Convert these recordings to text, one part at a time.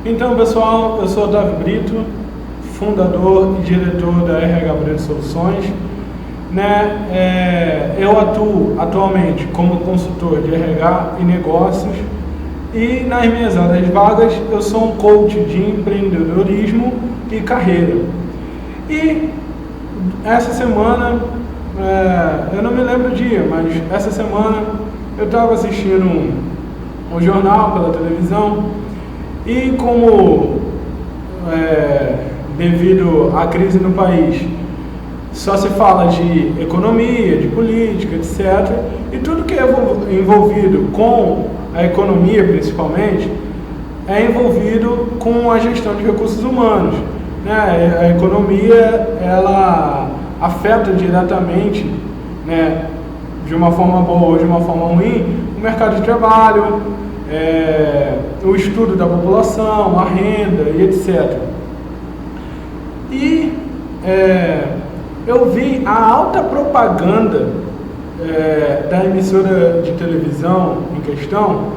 Então, pessoal, eu sou Otávio Brito, fundador e diretor da RH Brito Soluções. Eu atuo atualmente como consultor de RH e negócios, e nas minhas horas vagas eu sou um coach de empreendedorismo e carreira. E essa semana, eu não me lembro o dia, mas essa semana eu estava assistindo um jornal pela televisão, e como devido à crise no país só se fala de economia, de política, etc., e tudo que é envolvido com a economia, principalmente, é envolvido com a gestão de recursos humanos. A economia, ela afeta diretamente, de uma forma boa ou de uma forma ruim, o mercado de trabalho, o estudo da população, a renda e etc. E eu vi a alta propaganda da emissora de televisão em questão,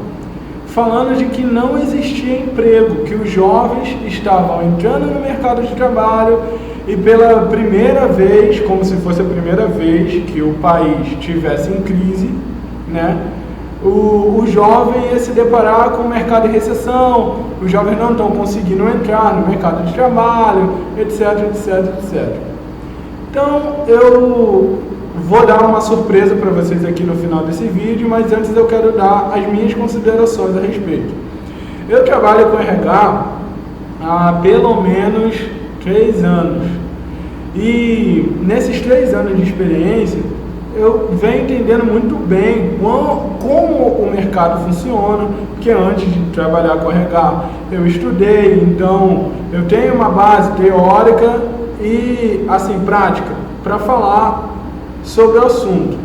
falando de que não existia emprego, que os jovens estavam entrando no mercado de trabalho e pela primeira vez, como se fosse a primeira vez que o país estivesse em crise, o jovem ia se deparar com o mercado em recessão, os jovens não estão conseguindo entrar no mercado de trabalho, etc, etc, etc. Então, eu vou dar uma surpresa para vocês aqui no final desse vídeo, mas antes eu quero dar as minhas considerações a respeito. Eu trabalho com RH há pelo menos 3 anos, e nesses 3 anos de experiência, eu venho entendendo muito bem como o mercado funciona, porque antes de trabalhar com RH, eu estudei, então eu tenho uma base teórica e prática para falar sobre o assunto.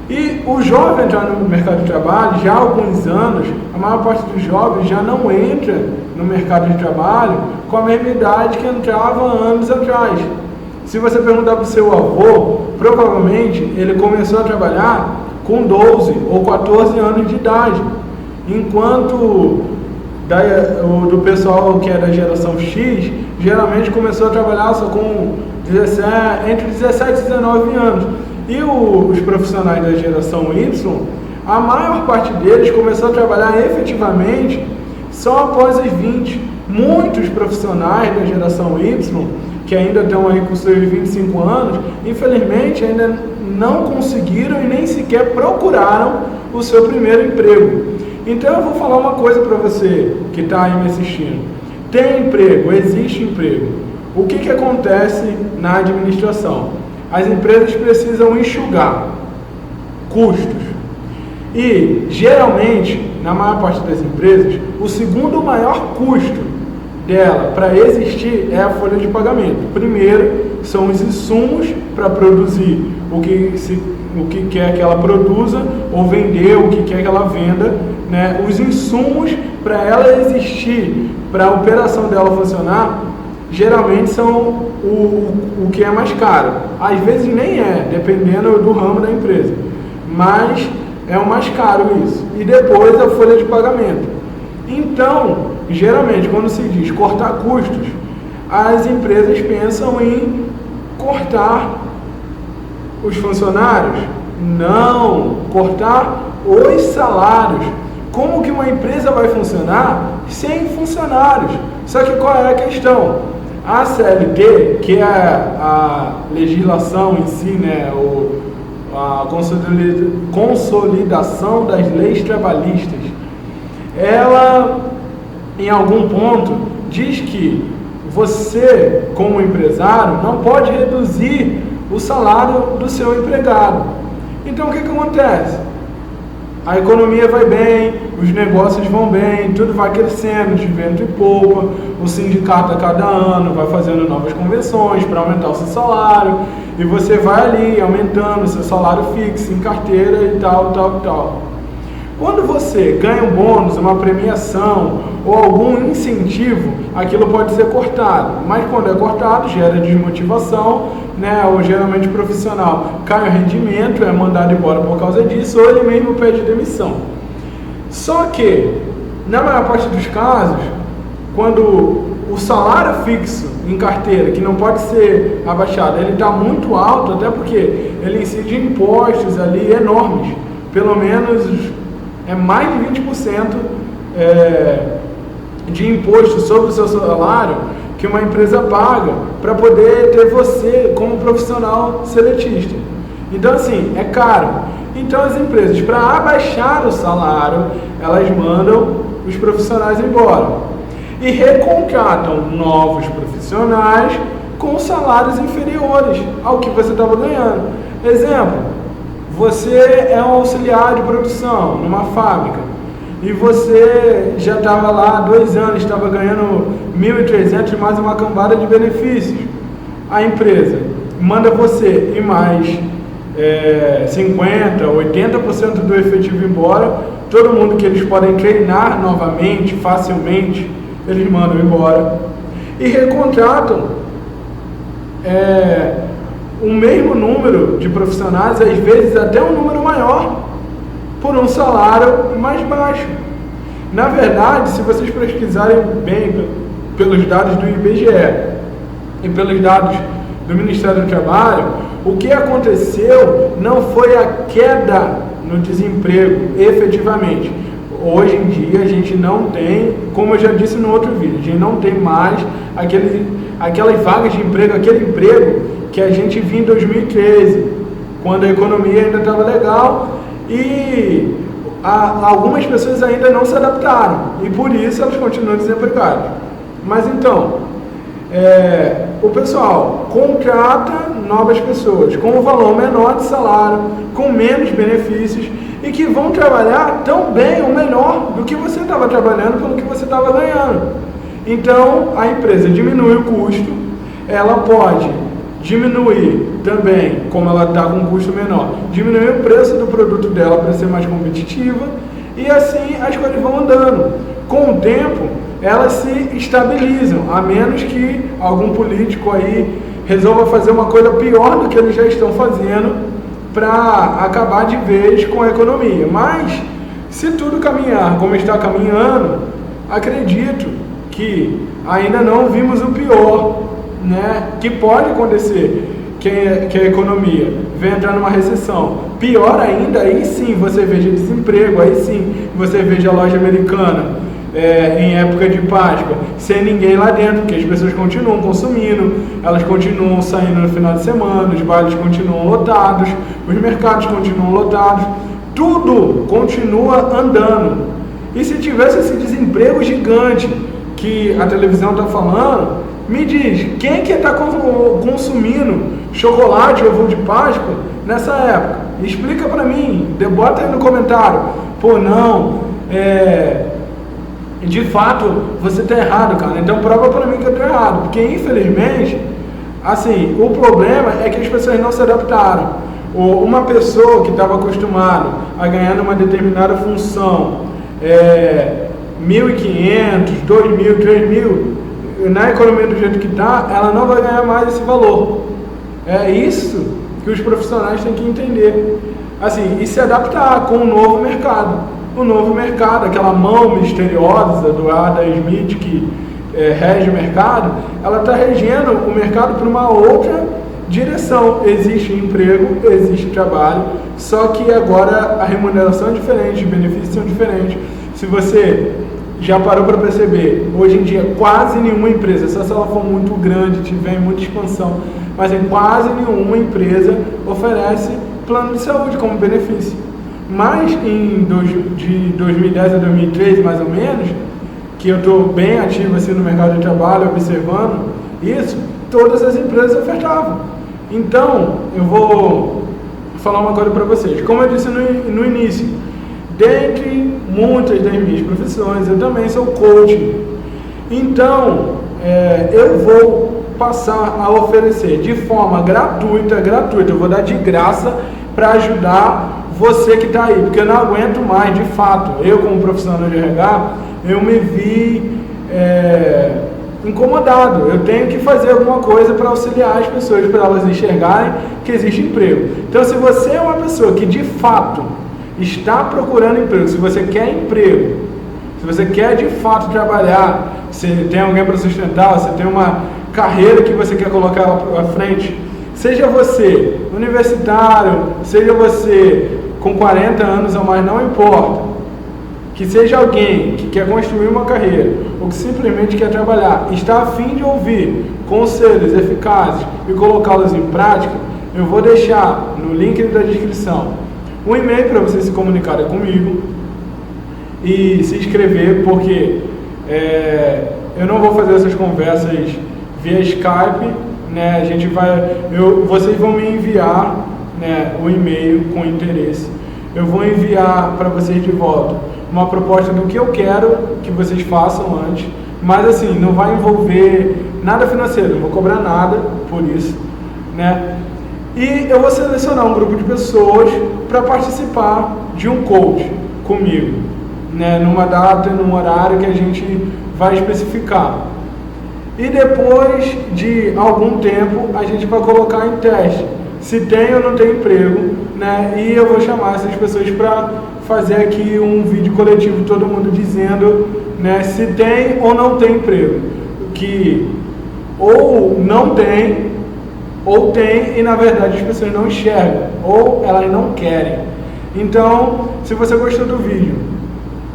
E o jovem entrar no mercado de trabalho, já há alguns anos, a maior parte dos jovens já não entra no mercado de trabalho com a mesma idade que entrava anos atrás. Se você perguntar para o seu avô, provavelmente ele começou a trabalhar com 12 ou 14 anos de idade, enquanto do pessoal que é da geração X, geralmente começou a trabalhar só com entre 17 e 19 anos. E os profissionais da geração Y, a maior parte deles começou a trabalhar efetivamente só após os 20. Muitos profissionais da geração Y, que ainda estão aí com seus 25 anos, infelizmente ainda não conseguiram e nem sequer procuraram o seu primeiro emprego. Então eu vou falar uma coisa para você que está aí me assistindo. Tem emprego, existe emprego. O que acontece na administração? As empresas precisam enxugar custos. E, geralmente, na maior parte das empresas, o segundo maior custo dela para existir é a folha de pagamento. Primeiro, são os insumos para produzir o que quer que ela produza, ou vender o que quer que ela venda, Os insumos para ela existir, para a operação dela funcionar, geralmente são o que é mais caro. Às vezes nem é, dependendo do ramo da empresa, mas é o mais caro isso. E depois a folha de pagamento. Então, geralmente, quando se diz cortar custos, as empresas pensam em cortar os funcionários? Não, cortar os salários. Como que uma empresa vai funcionar sem funcionários? Só que qual é a questão? A CLT, que é a legislação em si, a consolidação das leis trabalhistas, ela, em algum ponto, diz que você, como empresário, não pode reduzir o salário do seu empregado. Então, o que acontece? A economia vai bem, os negócios vão bem, tudo vai crescendo de vento e popa, o sindicato a cada ano vai fazendo novas convenções para aumentar o seu salário, e você vai ali aumentando o seu salário fixo em carteira e tal. Quando você ganha um bônus, uma premiação ou algum incentivo, aquilo pode ser cortado. Mas quando é cortado, gera desmotivação, ou geralmente o profissional cai o rendimento, é mandado embora por causa disso, ou ele mesmo pede demissão. Só que, na maior parte dos casos, quando o salário fixo em carteira, que não pode ser abaixado, ele está muito alto, até porque ele incide impostos ali enormes, pelo menos mais de 20% de imposto sobre o seu salário que uma empresa paga para poder ter você como profissional seletista. Então, assim, é caro. Então, as empresas, para abaixar o salário, elas mandam os profissionais embora e recontratam novos profissionais com salários inferiores ao que você estava ganhando. Exemplo, você é um auxiliar de produção numa fábrica e você já estava lá há 2 anos, estava ganhando 1.300 mais uma cambada de benefícios. A empresa manda você e mais 50%, 80% do efetivo embora. Todo mundo que eles podem treinar novamente, facilmente, eles mandam embora. E recontratam o mesmo número de profissionais, às vezes até um número maior, por um salário mais baixo. Na verdade, se vocês pesquisarem bem pelos dados do IBGE e pelos dados do Ministério do Trabalho, o que aconteceu não foi a queda no desemprego, efetivamente. Hoje em dia a gente não tem, como eu já disse no outro vídeo, a gente não tem mais aquelas vagas de emprego, aquele emprego que a gente viu em 2013, quando a economia ainda estava legal e algumas pessoas ainda não se adaptaram e por isso elas continuam desempregadas. Mas então, o pessoal contrata novas pessoas com um valor menor de salário, com menos benefícios e que vão trabalhar tão bem ou melhor do que você estava trabalhando pelo que você estava ganhando. Então, a empresa diminui o custo, ela pode diminuir também, como ela está com um custo menor, diminuir o preço do produto dela para ser mais competitiva e assim as coisas vão andando. Com o tempo, elas se estabilizam, a menos que algum político aí resolva fazer uma coisa pior do que eles já estão fazendo para acabar de vez com a economia. Mas, se tudo caminhar como está caminhando, acredito que ainda não vimos o pior, né? Que pode acontecer, que a economia venha entrar numa recessão. Pior ainda, aí sim você veja desemprego, aí sim você veja a loja americana em época de Páscoa, sem ninguém lá dentro, porque as pessoas continuam consumindo, elas continuam saindo no final de semana, os bailes continuam lotados, os mercados continuam lotados, tudo continua andando. E se tivesse esse desemprego gigante que a televisão está falando, me diz, quem que está consumindo chocolate ou ovo de Páscoa nessa época? Explica para mim, bota aí no comentário. Pô, não, de fato, você está errado, cara. Então prova para mim que eu estou errado. Porque, infelizmente, assim, o problema é que as pessoas não se adaptaram. Uma pessoa que estava acostumada a ganhar numa determinada função, 1.500, 2.000, 3.000, na economia do jeito que está, ela não vai ganhar mais esse valor. É isso que os profissionais têm que entender. Assim, e se adaptar com o novo mercado. O novo mercado, aquela mão misteriosa do Adam Smith que rege o mercado, ela está regendo o mercado para uma outra direção. Existe emprego, existe trabalho, só que agora a remuneração é diferente, os benefícios são diferentes. Se você já parou para perceber, hoje em dia quase nenhuma empresa, só se ela for muito grande, tiver muita expansão, mas quase nenhuma empresa oferece plano de saúde como benefício. Mas de 2010 a 2013, mais ou menos, que eu estou bem ativo assim, no mercado de trabalho, observando isso, todas as empresas ofertavam. Então, eu vou falar uma coisa para vocês. Como eu disse no início, dentre muitas das minhas profissões, eu também sou coach. Então, eu vou passar a oferecer de forma gratuita, eu vou dar de graça para ajudar você que está aí, porque eu não aguento mais, de fato, eu como profissional de RH, eu me vi incomodado, eu tenho que fazer alguma coisa para auxiliar as pessoas, para elas enxergarem que existe emprego. Então, se você é uma pessoa que de fato está procurando emprego, se você quer emprego, se você quer de fato trabalhar, você tem alguém para sustentar, você tem uma carreira que você quer colocar à frente, seja você universitário, seja você com 40 anos ou mais, não importa, que seja alguém que quer construir uma carreira ou que simplesmente quer trabalhar, está a fim de ouvir conselhos eficazes e colocá-los em prática, eu vou deixar no link da descrição um e-mail para você se comunicar comigo e se inscrever, porque eu não vou fazer essas conversas via Skype, né? Vocês vão me enviar, né, o e-mail com interesse. Eu vou enviar para vocês de volta uma proposta do que eu quero que vocês façam antes, mas assim, não vai envolver nada financeiro, não vou cobrar nada por isso, né? E eu vou selecionar um grupo de pessoas para participar de um coach comigo, né? Numa data, num horário que a gente vai especificar. E depois de algum tempo, a gente vai colocar em teste se tem ou não tem emprego, né? E eu vou chamar essas pessoas para fazer aqui um vídeo coletivo, todo mundo dizendo, né, se tem ou não tem emprego. Que ou não tem, ou tem e na verdade as pessoas não enxergam, ou elas não querem. Então, se você gostou do vídeo,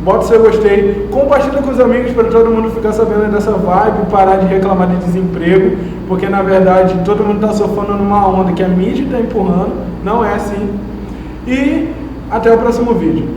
bota o seu gostei, compartilha com os amigos para todo mundo ficar sabendo dessa vibe, parar de reclamar de desemprego, porque na verdade todo mundo está surfando numa onda que a mídia está empurrando, não é assim. E até o próximo vídeo.